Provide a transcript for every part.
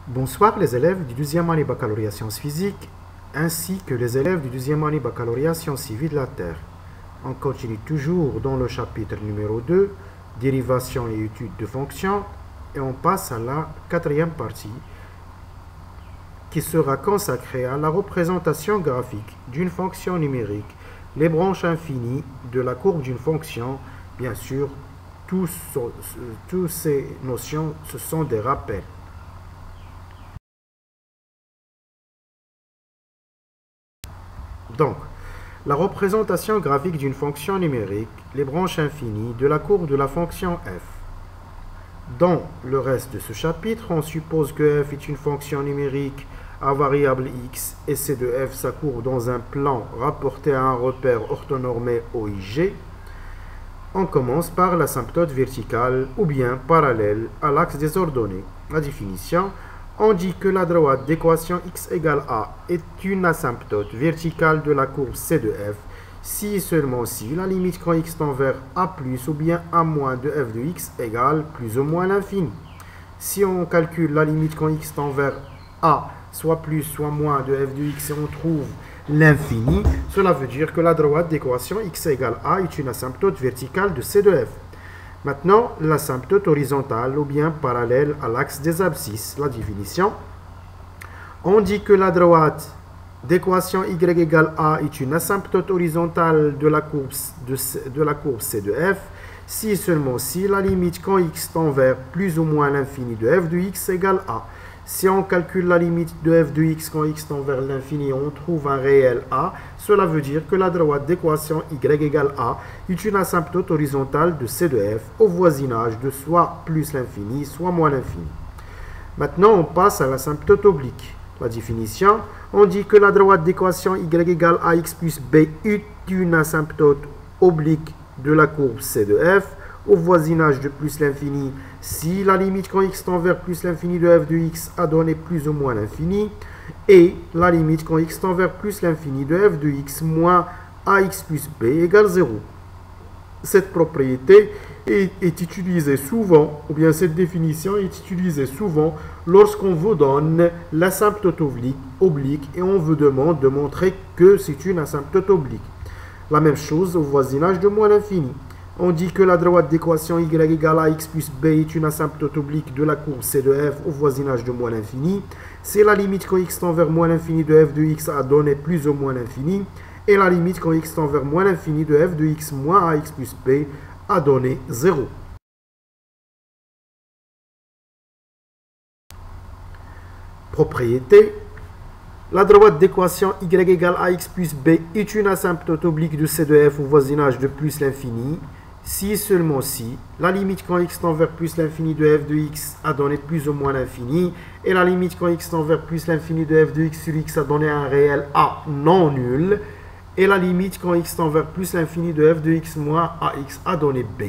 Bonsoir les élèves du 12e année baccalauréat sciences physiques ainsi que les élèves du 12e année baccalauréat sciences civiles de la Terre. On continue toujours dans le chapitre numéro 2, dérivation et études de fonctions, et on passe à la quatrième partie qui sera consacrée à la représentation graphique d'une fonction numérique, les branches infinies de la courbe d'une fonction. Bien sûr, toutes ces notions, ce sont des rappels. Donc, la représentation graphique d'une fonction numérique, les branches infinies de la courbe de la fonction f. Dans le reste de ce chapitre, on suppose que f est une fonction numérique à variable x et c de f sa courbe dans un plan rapporté à un repère orthonormé OIG. On commence par l'asymptote verticale ou bien parallèle à l'axe des ordonnées. La définition: on dit que la droite d'équation x égale a est une asymptote verticale de la courbe c de f si et seulement si la limite quand x tend vers a plus ou bien a moins de f de x égale plus ou moins l'infini. Si on calcule la limite quand x tend vers a, soit plus soit moins de f de x, et on trouve l'infini, cela veut dire que la droite d'équation x égale a est une asymptote verticale de c de f. Maintenant, l'asymptote horizontale ou bien parallèle à l'axe des abscisses. La définition: on dit que la droite d'équation y égale a est une asymptote horizontale de la courbe c de f si et seulement si la limite quand x tend vers plus ou moins l'infini de f de x égale a. Si on calcule la limite de f de x quand x tend vers l'infini, on trouve un réel a. Cela veut dire que la droite d'équation y égale a est une asymptote horizontale de c de f au voisinage de soit plus l'infini, soit moins l'infini. Maintenant, on passe à l'asymptote oblique. La définition: on dit que la droite d'équation y égale ax plus b est une asymptote oblique de la courbe c de f au voisinage de plus l'infini si la limite quand x tend vers plus l'infini de f de x a donné plus ou moins l'infini, et la limite quand x tend vers plus l'infini de f de x moins ax plus b égale 0. Cette propriété est utilisée souvent, ou bien cette définition est utilisée souvent lorsqu'on vous donne l'asymptote oblique et on vous demande de montrer que c'est une asymptote oblique. La même chose au voisinage de moins l'infini. On dit que la droite d'équation y égale à x plus b est une asymptote oblique de la courbe c de f au voisinage de moins l'infini. C'est la limite quand x tend vers moins l'infini de f de x a donné plus ou moins l'infini. Et la limite quand x tend vers moins l'infini de f de x moins ax plus b a donné 0. Propriété: la droite d'équation y égale à x plus b est une asymptote oblique de c de f au voisinage de plus l'infini si et seulement si la limite quand x tend vers plus l'infini de f de x a donné plus ou moins l'infini, et la limite quand x tend vers plus l'infini de f de x sur x a donné un réel a non nul, et la limite quand x tend vers plus l'infini de f de x moins ax a donné b.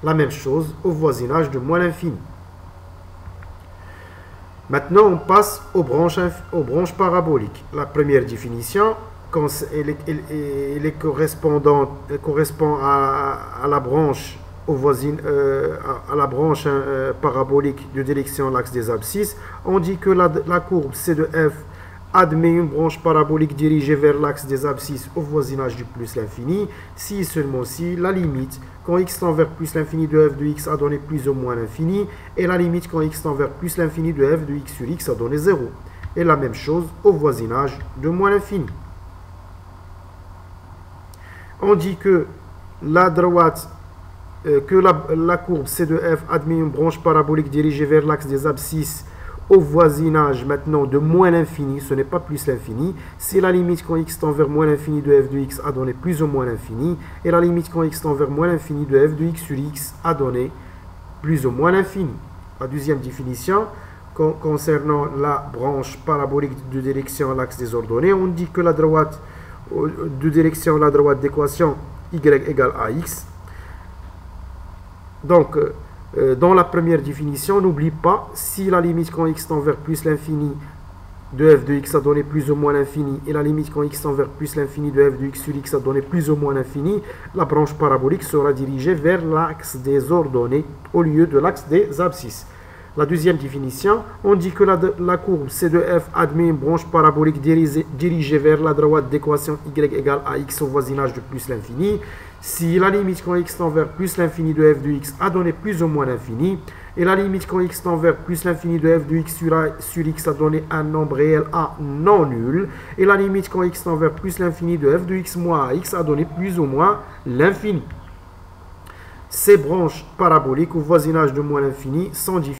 La même chose au voisinage de moins l'infini. Maintenant, on passe aux branches paraboliques. La première définition, elle correspond à la branche parabolique de direction l'axe des abscisses. On dit que la courbe c de f admet une branche parabolique dirigée vers l'axe des abscisses au voisinage du plus l'infini, si et seulement si la limite quand x tend vers plus l'infini de f de x a donné plus ou moins l'infini, et la limite quand x tend vers plus l'infini de f de x sur x a donné 0. Et la même chose au voisinage de moins l'infini. On dit que la courbe c de f admet une branche parabolique dirigée vers l'axe des abscisses au voisinage maintenant de moins l'infini, ce n'est pas plus l'infini, c'est la limite quand x tend vers moins l'infini de f de x a donné plus ou moins l'infini, et la limite quand x tend vers moins l'infini de f de x sur x a donné plus ou moins l'infini. La deuxième définition, concernant la branche parabolique de direction à l'axe des ordonnées, on dit que la droite d'équation y égale à x. Donc, dans la première définition, n'oublie pas, si la limite quand x tend vers plus l'infini de f de x a donné plus ou moins l'infini, et la limite quand x tend vers plus l'infini de f de x sur x a donné plus ou moins l'infini, la branche parabolique sera dirigée vers l'axe des ordonnées au lieu de l'axe des abscisses. la deuxième définition, on dit que la courbe C de f admet une branche parabolique dirigée vers la droite d'équation y égale à x au voisinage de plus l'infini. Si la limite quand x tend vers plus l'infini de f de x a donné plus ou moins l'infini, et la limite quand x tend vers plus l'infini de f de x sur x a donné un nombre réel a non nul, et la limite quand x tend vers plus l'infini de f de x moins x a donné plus ou moins l'infini. Ces branches paraboliques au voisinage de moins l'infini sont différentes.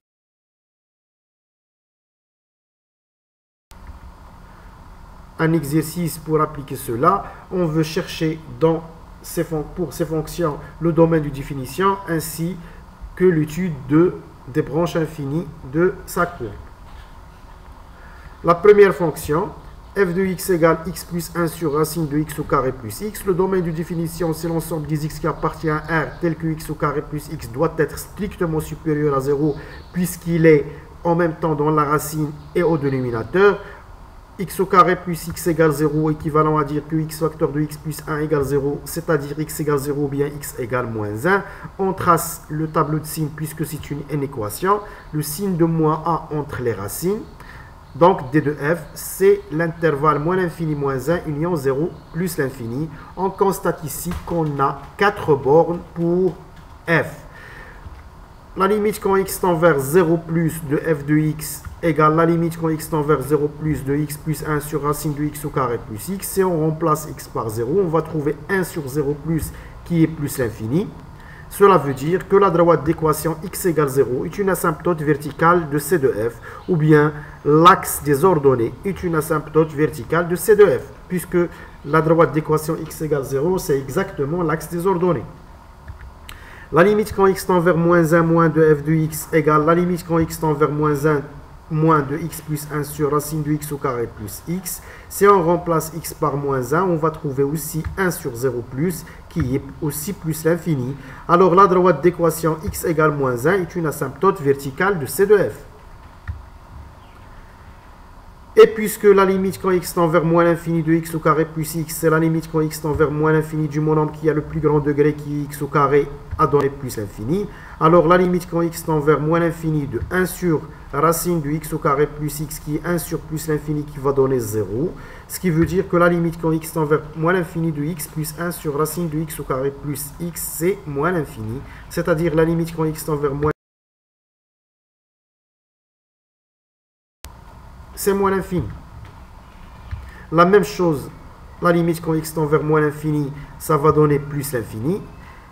Un exercice pour appliquer cela, on veut chercher pour ces fonctions le domaine de définition ainsi que l'étude des branches infinies de sa courbe. La première fonction, f de x égale x plus 1 sur racine de x au carré plus x. Le domaine de définition, c'est l'ensemble des x qui appartient à R tel que x au carré plus x doit être strictement supérieur à 0 puisqu'il est en même temps dans la racine et au dénominateur. X au carré plus x égale 0, équivalent à dire que x facteur de x plus 1 égale 0, c'est-à-dire x égale 0 ou bien x égale moins 1. On trace le tableau de signes puisque c'est une équation. Le signe de moins a entre les racines. Donc d de f, c'est l'intervalle moins l'infini moins 1 union 0 plus l'infini. On constate ici qu'on a 4 bornes pour f. La limite quand x tend vers 0 plus de f de x égale la limite quand x tend vers 0 plus de x plus 1 sur racine de x au carré plus x. Si on remplace x par 0, on va trouver 1 sur 0 plus qui est plus l'infini. Cela veut dire que la droite d'équation x égale 0 est une asymptote verticale de c de f, ou bien l'axe des ordonnées est une asymptote verticale de c de f, puisque la droite d'équation x égale 0, c'est exactement l'axe des ordonnées. La limite quand x tend vers moins 1 moins de f de x égale la limite quand x tend vers moins 1 moins de x plus 1 sur racine de x au carré plus x. Si on remplace x par moins 1, on va trouver aussi 1 sur 0 plus, qui est aussi plus l'infini. Alors la droite d'équation x égale moins 1 est une asymptote verticale de c de f. Et puisque la limite quand x tend vers moins l'infini de x au carré plus x, c'est la limite quand x tend vers moins l'infini du monombre qui a le plus grand degré qui est x au carré a donné plus l'infini. Alors la limite quand x tend vers moins l'infini de 1 sur racine de x au carré plus x qui est 1 sur plus l'infini qui va donner 0. Ce qui veut dire que la limite quand x tend vers moins l'infini de x plus 1 sur racine de x au carré plus x, c'est moins l'infini. C'est-à-dire la limite quand x tend vers moins c'est moins l'infini. La même chose, la limite quand x tend vers moins l'infini, ça va donner plus l'infini.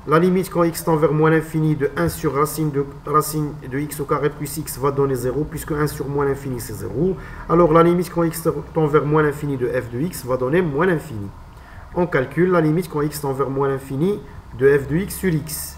La limite quand x tend vers moins l'infini de 1 sur racine de x au carré plus x va donner 0, puisque 1 sur moins l'infini c'est 0. Alors la limite quand x tend vers moins l'infini de f de x va donner moins l'infini. On calcule la limite quand x tend vers moins l'infini de f de x sur x,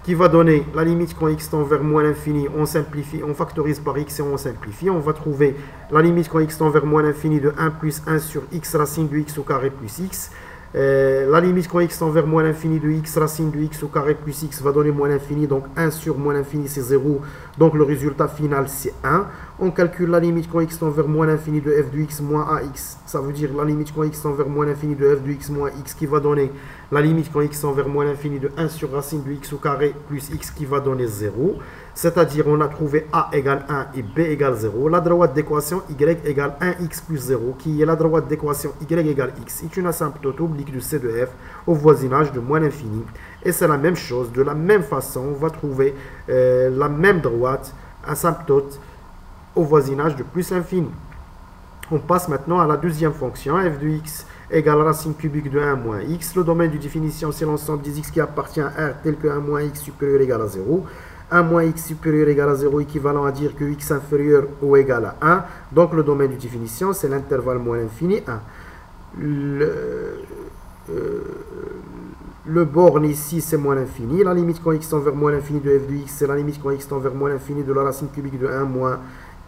qui va donner la limite quand x tend vers moins l'infini, on simplifie, on factorise par x et on simplifie. On va trouver la limite quand x tend vers moins l'infini de 1 plus 1 sur x racine de x au carré plus x. La limite quand x tend vers moins l'infini de x racine de x au carré plus x va donner moins l'infini, donc 1 sur moins l'infini c'est 0, donc le résultat final c'est 1. On calcule la limite quand x tend vers moins l'infini de f de x moins ax, ça veut dire la limite quand x tend vers moins l'infini de f de x moins x qui va donner la limite quand x tend vers moins l'infini de 1 sur racine de x au carré plus x qui va donner 0. C'est-à-dire on a trouvé a égale 1 et b égale 0. La droite d'équation y égale 1x plus 0, qui est la droite d'équation y égale x, est une asymptote oblique de c de f au voisinage de moins l'infini. Et c'est la même chose, de la même façon, on va trouver la même droite asymptote au voisinage de plus l'infini. On passe maintenant à la deuxième fonction, f de x égale racine cubique de 1 moins x. Le domaine de définition, c'est l'ensemble des x qui appartient à R tel que 1 moins x supérieur égal à 0. 1 moins x supérieur égal à 0 équivalent à dire que x inférieur ou égal à 1. Donc le domaine de définition, c'est l'intervalle moins l'infini 1. Le borne ici, c'est moins l'infini. La limite quand x tend vers moins l'infini de f de x, c'est la limite quand x tend vers moins l'infini de la racine cubique de 1 moins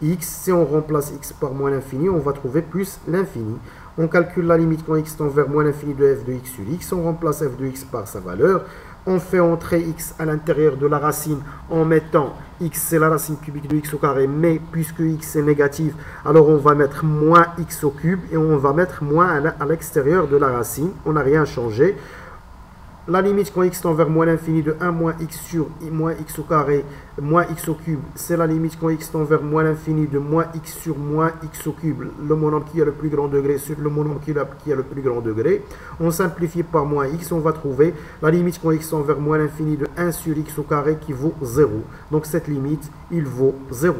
x. Si on remplace x par moins l'infini, on va trouver plus l'infini. On calcule la limite quand x tend vers moins l'infini de f de x sur x. On remplace f de x par sa valeur. On fait entrer x à l'intérieur de la racine en mettant x, c'est la racine cubique de x au carré, mais puisque x est négatif, alors on va mettre moins x au cube et on va mettre moins à l'extérieur de la racine. On n'a rien changé. la limite quand x tend vers moins l'infini de 1 moins x sur moins x au carré moins x au cube, c'est la limite quand x tend vers moins l'infini de moins x sur moins x au cube, le monombre qui a le plus grand degré sur le monombre qui a le plus grand degré. On simplifie par moins x, on va trouver la limite quand x tend vers moins l'infini de 1 sur x au carré qui vaut 0. Donc cette limite, il vaut 0.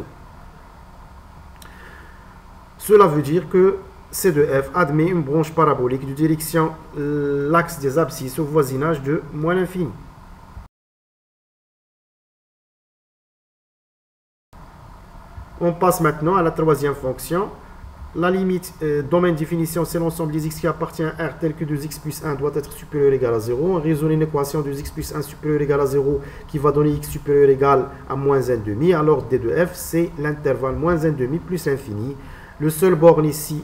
Cela veut dire que C de f admet une branche parabolique de direction l'axe des abscisses au voisinage de moins l'infini. On passe maintenant à la troisième fonction. La limite domaine définition, c'est l'ensemble des x qui appartient à R tel que 2x plus 1 doit être supérieur ou égal à 0. On résout une équation de x plus 1 supérieur ou égal à 0 qui va donner x supérieur ou égal à moins 1,5. Alors d de f, c'est l'intervalle moins 1,5 plus l'infini. Le seul borne ici,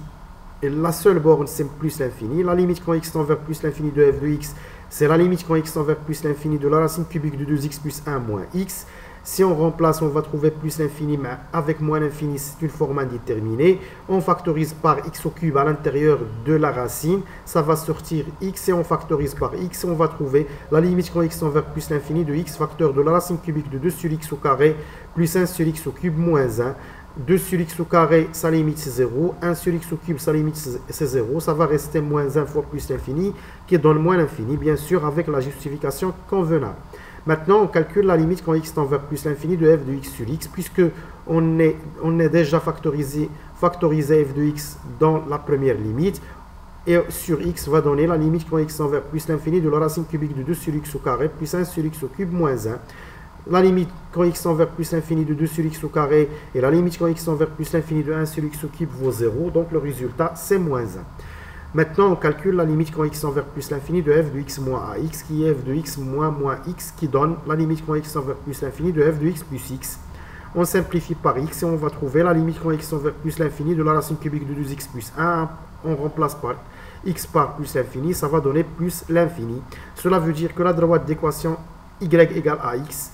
la seule borne, c'est plus l'infini. La limite quand x tend vers plus l'infini de f de x, c'est la limite quand x tend vers plus l'infini de la racine cubique de 2x plus 1 moins x. Si on remplace, on va trouver plus l'infini, mais avec moins l'infini, c'est une forme indéterminée. On factorise par x au cube à l'intérieur de la racine. Ça va sortir x et on factorise par x. On va trouver la limite quand x tend vers plus l'infini de x facteur de la racine cubique de 2 sur x au carré plus 1 sur x au cube moins 1. 2 sur x au carré, sa limite c'est 0. 1 sur x au cube, sa limite c'est 0. Ça va rester moins 1 fois plus l'infini, qui donne moins l'infini, bien sûr, avec la justification convenable. Maintenant, on calcule la limite quand x tend vers plus l'infini de f de x sur x, puisque on est déjà factorisé f de x dans la première limite. Et sur x va donner la limite quand x tend vers plus l'infini de la racine cubique de 2 sur x au carré plus 1 sur x au cube moins 1. La limite quand x tend vers plus l'infini de 2 sur x au carré et la limite quand x tend vers plus l'infini de 1 sur x au cube vaut 0. Donc le résultat, c'est moins 1. Maintenant, on calcule la limite quand x tend vers plus l'infini de f de x moins ax, qui est f de x moins x, qui donne la limite quand x tend vers plus l'infini de f de x plus x. On simplifie par x et on va trouver la limite quand x tend vers plus l'infini de la racine cubique de 2x plus 1. On remplace par x par plus l'infini, ça va donner plus l'infini. Cela veut dire que la droite d'équation y égale ax,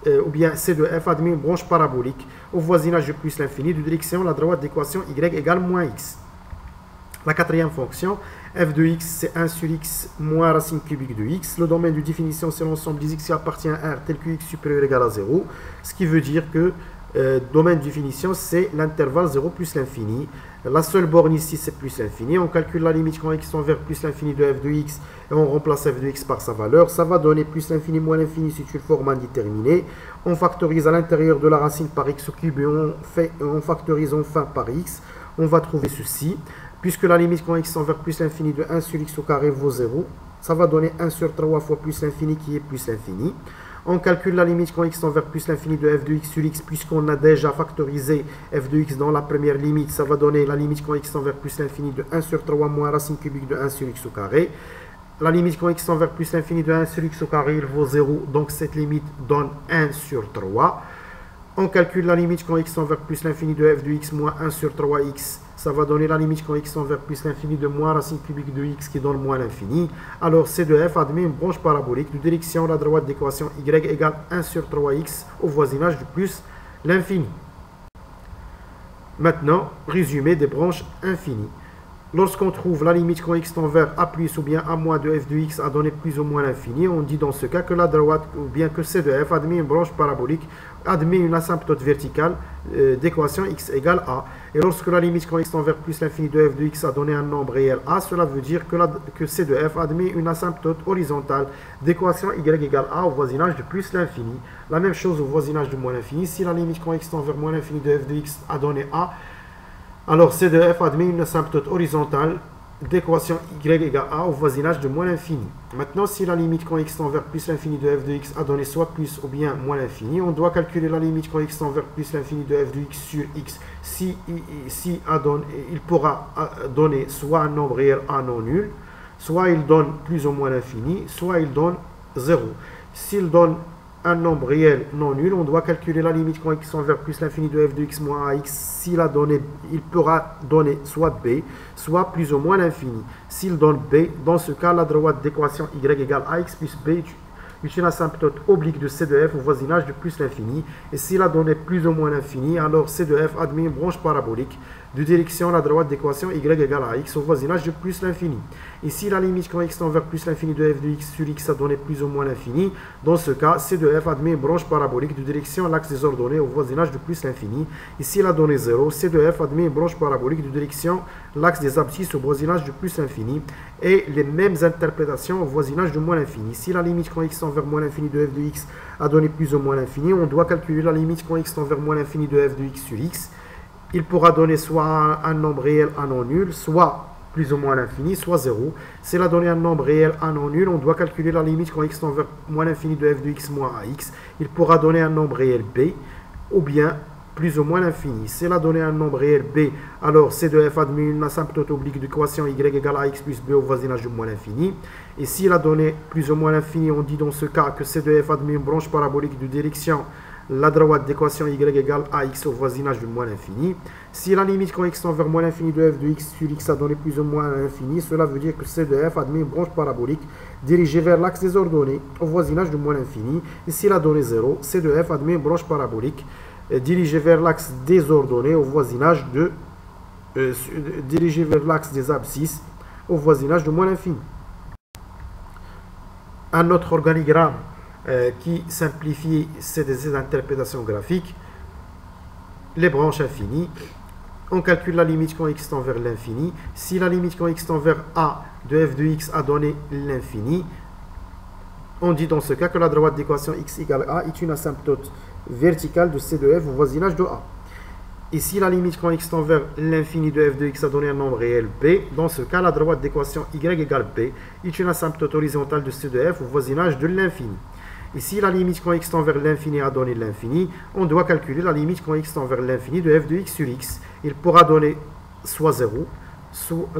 ou bien C de f admet une branche parabolique au voisinage de plus l'infini de direction la droite d'équation y égale moins x. La quatrième fonction, f de x, c'est 1 sur x moins racine cubique de x. Le domaine de définition, c'est l'ensemble des x qui appartient à R tel que x supérieur ou égal à 0. Ce qui veut dire que domaine de définition, c'est l'intervalle 0 plus l'infini. La seule borne ici, c'est plus l'infini. On calcule la limite quand x tend vers plus l'infini de f de x et on remplace f de x par sa valeur. Ça va donner plus l'infini moins l'infini, c'est une forme indéterminée. On factorise à l'intérieur de la racine par x au cube et on factorise enfin par x. On va trouver ceci. Puisque la limite quand x tend vers plus l'infini de 1 sur x au carré vaut 0, ça va donner 1 sur 3 fois plus l'infini qui est plus l'infini. On calcule la limite quand x tend vers plus l'infini de f de x sur x, puisqu'on a déjà factorisé f de x dans la première limite, ça va donner la limite quand x tend vers plus l'infini de 1 sur 3 moins racine cubique de 1 sur x au carré. La limite quand x tend vers plus l'infini de 1 sur x au carré, il vaut 0, donc cette limite donne 1 sur 3. On calcule la limite quand x tend vers plus l'infini de f de x moins 1 sur 3x. Ça va donner la limite quand x tend vers plus l'infini de moins racine cubique de x qui donne moins l'infini. Alors C de f admet une branche parabolique de direction la droite d'équation y égale 1 sur 3x au voisinage de plus l'infini. Maintenant, résumé des branches infinies. Lorsqu'on trouve la limite quand x tend vers a plus ou bien a moins de f de x a donné plus ou moins l'infini, on dit dans ce cas que la droite ou bien que C de f admet une branche parabolique, admet une asymptote verticale d'équation x égale a. Et lorsque la limite quand x tend vers plus l'infini de f de x a donné un nombre réel a, cela veut dire que C de f admet une asymptote horizontale d'équation y égale a au voisinage de plus l'infini. La même chose au voisinage de moins l'infini. Si la limite quand x tend vers moins l'infini de f de x a donné a, alors C de f admet une asymptote horizontale d'équation y égale a au voisinage de moins l'infini. Maintenant, si la limite quand x tend vers plus l'infini de f de x a donné soit plus ou bien moins l'infini, on doit calculer la limite quand x tend vers plus l'infini de f de x sur x. Si il pourra donner soit un nombre réel a non nul, soit il donne plus ou moins l'infini, soit il donne 0. S'il donne un nombre réel non nul, on doit calculer la limite quand x tend vers plus l'infini de f de x moins ax. S'il a donné, il pourra donner soit b, soit plus ou moins l'infini. S'il donne b, dans ce cas, la droite d'équation y égale ax plus b est une asymptote oblique de C de f au voisinage de plus l'infini. Et s'il a donné plus ou moins l'infini, alors C de f admet une branche parabolique de direction à la droite d'équation y égale à x au voisinage de plus l'infini. Ici, la limite quand x tend vers plus l'infini de f de x sur x a donné plus ou moins l'infini. Dans ce cas, c de f admet une branche parabolique de direction à l'axe des ordonnées au voisinage de plus l'infini. Ici, la donnée 0. c de f admet une branche parabolique de direction à l'axe des abscisses au voisinage de plus l'infini. Et les mêmes interprétations au voisinage de moins l'infini. Si la limite quand x tend vers moins l'infini de f de x a donné plus ou moins l'infini, on doit calculer la limite quand x tend vers moins l'infini de f de x sur x. Il pourra donner soit un nombre réel, un non nul, soit plus ou moins l'infini, soit 0. Si la donnée un nombre réel, un non nul, on doit calculer la limite quand x tend vers moins l'infini de f de x moins ax. Il pourra donner un nombre réel b, ou bien plus ou moins l'infini. Si la donnée un nombre réel b, alors c de f admet une asymptote oblique de l'équation y égale à x plus b au voisinage de moins l'infini. Et si la donnée plus ou moins l'infini, on dit dans ce cas que c de f admet une branche parabolique de direction la droite d'équation y égale à x au voisinage de moins l'infini. Si la limite quand x tend vers moins l'infini de f de x sur x a donné plus ou moins l'infini, cela veut dire que c de f admet une branche parabolique dirigée vers l'axe des ordonnées au voisinage de moins l'infini. Et si la donnée 0, c de f admet une branche parabolique dirigée vers l'axe des ordonnées au voisinage de dirigée vers l'axe des abscisses au voisinage de moins l'infini. Un autre organigramme qui simplifie ces interprétations graphiques, les branches infinies. On calcule la limite quand x tend vers l'infini. Si la limite quand x tend vers a de f de x a donné l'infini, on dit dans ce cas que la droite d'équation x égale a est une asymptote verticale de c de f au voisinage de a. Et si la limite quand x tend vers l'infini de f de x a donné un nombre réel b, dans ce cas, la droite d'équation y égale b est une asymptote horizontale de c de f au voisinage de l'infini. Et si la limite quand x tend vers l'infini a donné l'infini, on doit calculer la limite quand x tend vers l'infini de f de x sur x. Il pourra donner soit 0.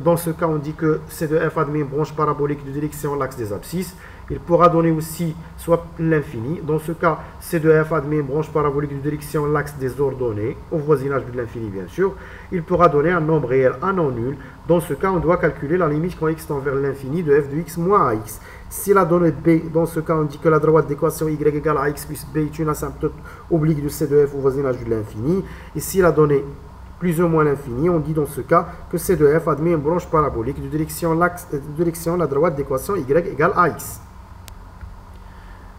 Dans ce cas, on dit que c de f admet une branche parabolique de direction à l'axe des abscisses. Il pourra donner aussi soit l'infini. Dans ce cas, c de f admet une branche parabolique de direction à l'axe des ordonnées, au voisinage de l'infini bien sûr. Il pourra donner un nombre réel, un non nul. Dans ce cas, on doit calculer la limite quand x tend vers l'infini de f de x moins ax. Si la donnée b, dans ce cas, on dit que la droite d'équation y égale à x plus b est une asymptote oblique de c de f au voisinage de l'infini. Et si la donnée plus ou moins l'infini, on dit dans ce cas que c de f admet une branche parabolique de direction à la droite d'équation y égale à x.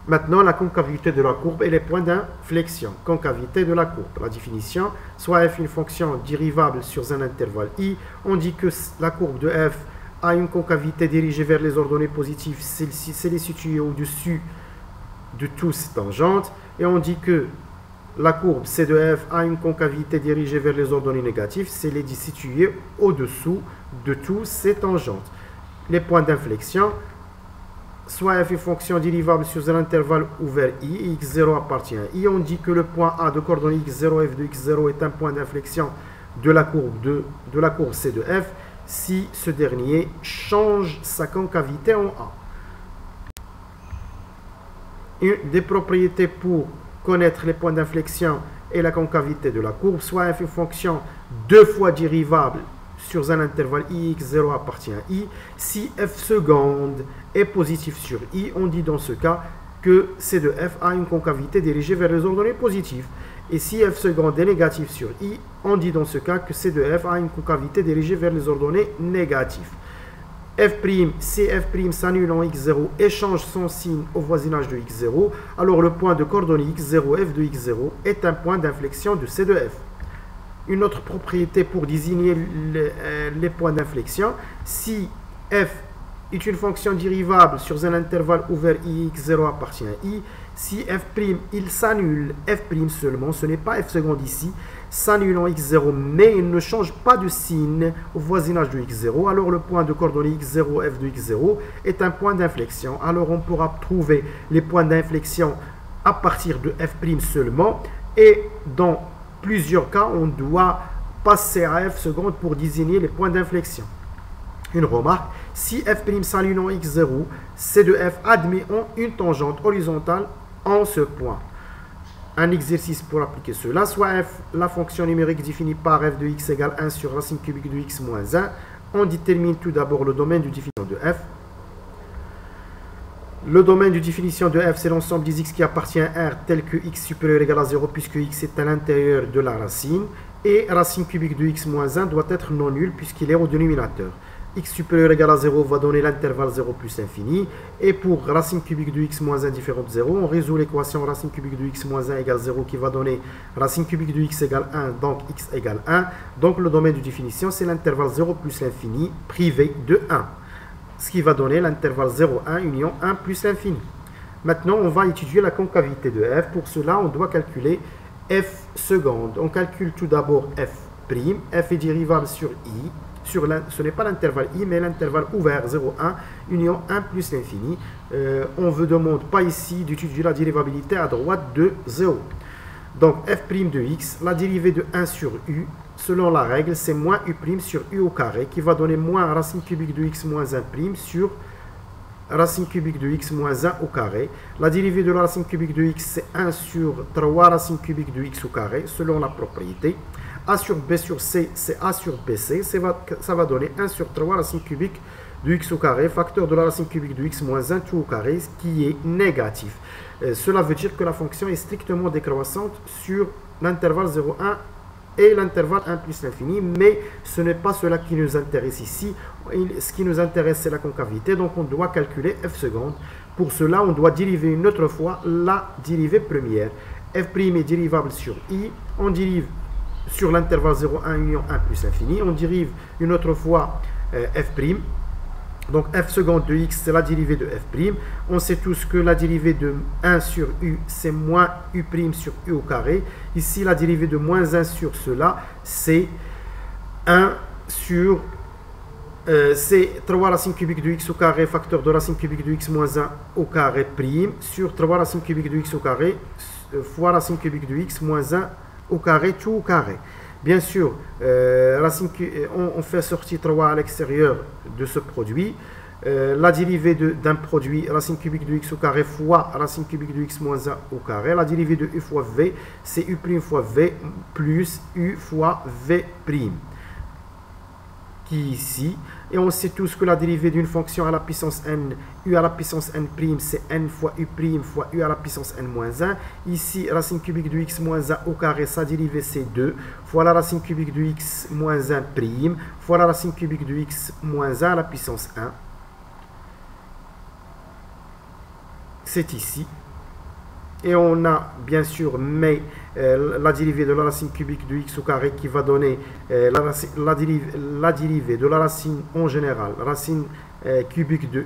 Maintenant, la concavité de la courbe et les points d'inflexion. Concavité de la courbe. La définition, soit f une fonction dérivable sur un intervalle i, on dit que la courbe de f a une concavité dirigée vers les ordonnées positives, c'est les située au-dessus de tous ses tangentes, et on dit que la courbe c de f a une concavité dirigée vers les ordonnées négatives, c'est les située au-dessous de tous ses tangentes. Les points d'inflexion, soit f une fonction dérivable sur un intervalle ouvert i, x0 appartient à i, on dit que le point A de coordonnées x0, f de x0 est un point d'inflexion de la courbe c de f, si ce dernier change sa concavité en A. Des propriétés pour connaître les points d'inflexion et la concavité de la courbe, soit f une fonction deux fois dérivable sur un intervalle i, x0 appartient à i. Si f seconde est positif sur i, on dit dans ce cas que c de f a une concavité dirigée vers les ordonnées positives. Et si f seconde est négatif sur i, on dit dans ce cas que c de f a une concavité dirigée vers les ordonnées négatives. Si f' s'annule en x0 et change son signe au voisinage de x0, alors le point de coordonnées x0, f de x0 est un point d'inflexion de c de f. Une autre propriété pour désigner les points d'inflexion, si f est une fonction dérivable sur un intervalle ouvert i, x0 appartient à i, si f', il s'annule f' seulement, ce n'est pas f seconde ici, s'annule en x0, mais il ne change pas de signe au voisinage de x0, alors le point de coordonnées x0, f de x0 est un point d'inflexion. Alors on pourra trouver les points d'inflexion à partir de f' seulement, et dans plusieurs cas, on doit passer à f seconde pour désigner les points d'inflexion. Une remarque, si f' s'annule en x0, c de f admet une tangente horizontale en ce point. Un exercice pour appliquer cela, soit f, la fonction numérique définie par f de x égale 1 sur racine cubique de x moins 1. On détermine tout d'abord le domaine de définition de f. Le domaine de définition de f, c'est l'ensemble des x qui appartient à R tel que x supérieur ou égal à 0 puisque x est à l'intérieur de la racine. et racine cubique de x moins 1 doit être non nul puisqu'il est au dénominateur. X supérieur ou égal à 0 va donner l'intervalle 0 plus infini. Et pour racine cubique de x moins 1 différent de 0, on résout l'équation racine cubique de x moins 1 égale 0 qui va donner racine cubique de x égale 1, donc x égale 1. Donc le domaine de définition, c'est l'intervalle 0 plus l'infini privé de 1. Ce qui va donner l'intervalle 0, 1 union 1 plus l'infini. Maintenant, on va étudier la concavité de f. Pour cela, on doit calculer f seconde. On calcule tout d'abord f prime. F est dérivable sur i. Ce n'est pas l'intervalle i, mais l'intervalle ouvert 0, 1, union 1 plus l'infini. On ne vous demande pas ici d'étudier la dérivabilité à droite de 0. Donc f' de x, la dérivée de 1 sur u, selon la règle, c'est moins u' sur u au carré, qui va donner moins racine cubique de x moins 1' sur racine cubique de x moins 1 au carré. La dérivée de la racine cubique de x, c'est 1 sur 3 racine cubique de x au carré, selon la propriété. A sur B sur C, c'est A sur BC. Ça va donner 1 sur 3 racine cubique de x au carré, facteur de la racine cubique de x moins 1 tout au carré, ce qui est négatif. Cela veut dire que la fonction est strictement décroissante sur l'intervalle 0, 1 et l'intervalle 1 plus l'infini, mais ce n'est pas cela qui nous intéresse ici. Ce qui nous intéresse, c'est la concavité, donc on doit calculer f seconde. Pour cela, on doit dériver une autre fois la dérivée première. F' est dérivable sur i, on dérive sur l'intervalle 0, 1 union 1 plus l'infini. On dérive une autre fois f'. Donc f seconde de x, c'est la dérivée de f'. On sait tous que la dérivée de 1 sur u, c'est moins u' sur u au carré. Ici, la dérivée de moins 1 sur cela, c'est 1 sur... c'est 3 racine cubique de x au carré, facteur de racine cubique de x moins 1 au carré prime, sur 3 racine cubique de x au carré, fois racine cubique de x moins 1 au carré, tout au carré. Bien sûr, on fait sortir 3 à l'extérieur de ce produit. La dérivée d'un produit, racine cubique de x au carré fois racine cubique de x moins 1 au carré. La dérivée de u fois v, c'est u' fois v plus u fois v', qui est ici. Et on sait tous que la dérivée d'une fonction à la puissance n, u à la puissance n', c'est n fois u' fois u à la puissance n moins 1. Ici, racine cubique de x moins 1 au carré, sa dérivée c'est 2, fois la racine cubique de x moins 1', fois la racine cubique de x moins 1 à la puissance 1. C'est ici. Et on a bien sûr la dérivée de la racine cubique de x au carré qui va donner la dérivée de la racine en général. Racine cubique de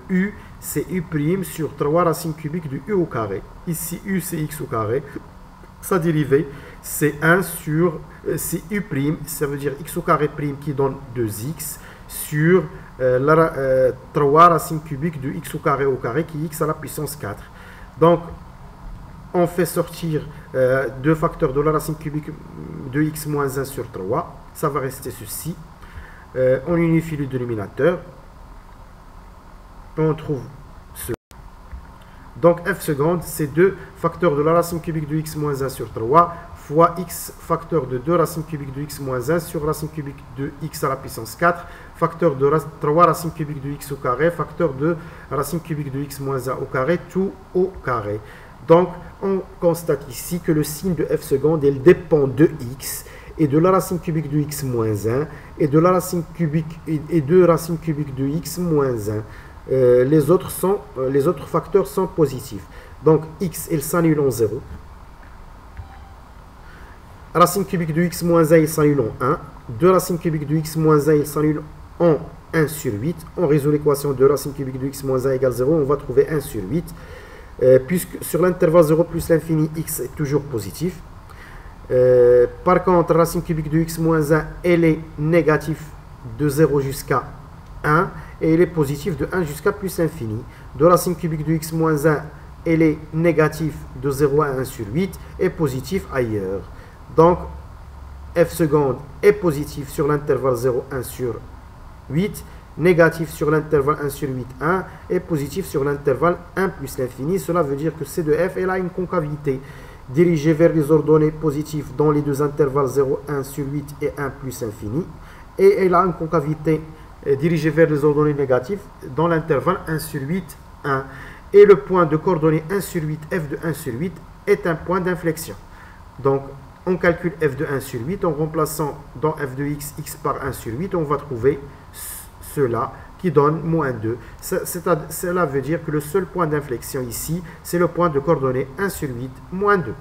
u, c'est u' sur 3 racines cubiques de u au carré. Ici, u c'est x au carré. Sa dérivée, c'est 1 sur, c'est u', ça veut dire x au carré prime qui donne 2x, sur 3 racines cubiques de x au carré qui est x à la puissance 4. Donc, on fait sortir 2 facteurs de la racine cubique de x moins 1 sur 3. Ça va rester ceci. On unifie le dénominateur. On trouve ce. Donc, f seconde, c'est 2 facteurs de la racine cubique de x moins 1 sur 3 fois x facteur de 2 racines cubiques de x moins 1 sur racine cubique de x à la puissance 4, facteur de 3 racines cubiques de x au carré, facteur de racine cubique de x moins 1 au carré, tout au carré. Donc, on constate ici que le signe de f seconde, il dépend de x et de la racine cubique de x moins 1 et de la racine cubique et de racine cubique de x moins 1. Les autres facteurs sont positifs. Donc, x, il s'annule en 0. Racine cubique de x moins 1, il s'annule en 1. 2 racines cubiques de x moins 1, il s'annule en 1 sur 8. On résout l'équation de racine cubique de x moins 1 égale 0. On va trouver 1 sur 8. Puisque sur l'intervalle 0 plus l'infini, x est toujours positif. Par contre, racine cubique de x moins 1, elle est négative de 0 jusqu'à 1. Et elle est positive de 1 jusqu'à plus l'infini. De racine cubique de x moins 1, elle est négative de 0 à 1 sur 8 et positive ailleurs. Donc, f seconde est positif sur l'intervalle 0, 1 sur 8, négatif sur l'intervalle 1 sur 8, 1, et positif sur l'intervalle 1 plus l'infini. Cela veut dire que C de f, elle a une concavité dirigée vers les ordonnées positives dans les deux intervalles 0, 1 sur 8 et 1 plus infini. Et elle a une concavité dirigée vers les ordonnées négatives dans l'intervalle 1 sur 8, 1. Et le point de coordonnées 1 sur 8, f de 1 sur 8, est un point d'inflexion. Donc, on calcule f de 1 sur 8, en remplaçant dans f de x, x par 1 sur 8, on va trouver cela qui donne moins 2. Cela veut dire que le seul point d'inflexion ici, c'est le point de coordonnée 1 sur 8, moins 2.